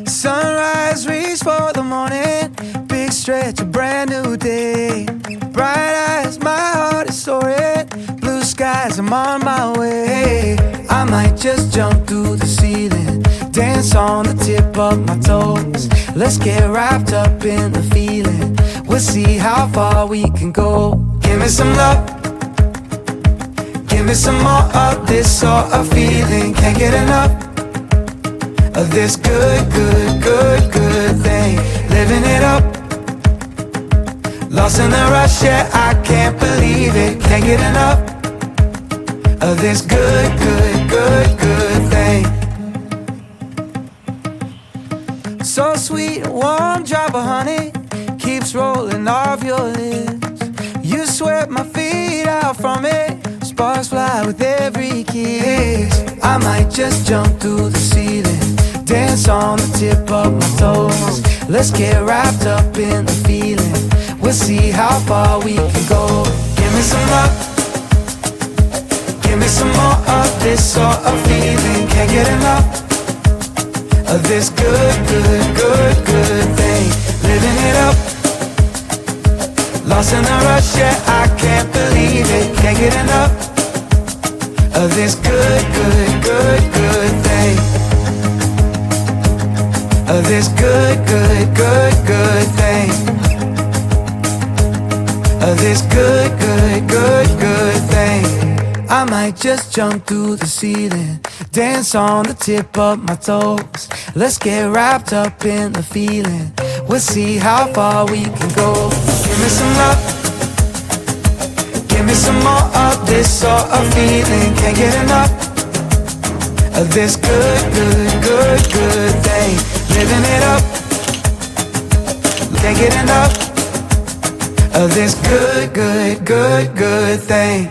Sunrise, reach for the morning. Big stretch, a brand new day. Bright eyes, my heart is soaring. Blue skies, I'm on my way. I might just jump through the ceiling, dance on the tip of my toes. Let's get wrapped up in the feeling. We'll see how far we can go. Give me some love, give me some more of this sort of feeling. Can't get enough of this good, good, good, good thing. Living it up, lost in the rush, yeah, I can't believe it. Can't get enough of this good, good, good, good thing. So sweet, a warm drop of honey keeps rolling off your lips. You sweat my feet out from it. Sparks fly with every kiss. I might just jump through the ceiling, dance on the tip of my toes. Let's get wrapped up in the feeling. We'll see how far we can go. Give me some love, give me some more of this sort of feeling. Can't get enough of this good, good, good, good thing. Living it up, lost in the rush, yeah, I can't believe it. Can't get enough of this good, good, good, good thing. Of this good, good, good, good thing. Of this good, good, good, good thing. I might just jump through the ceiling, dance on the tip of my toes. Let's get wrapped up in the feeling. We'll see how far we can go. Give me some love, give me some more of this sort of feeling. Can't get enough of this good, good, good, good thing. Living it up, can't get enough of this good, good, good, good thing.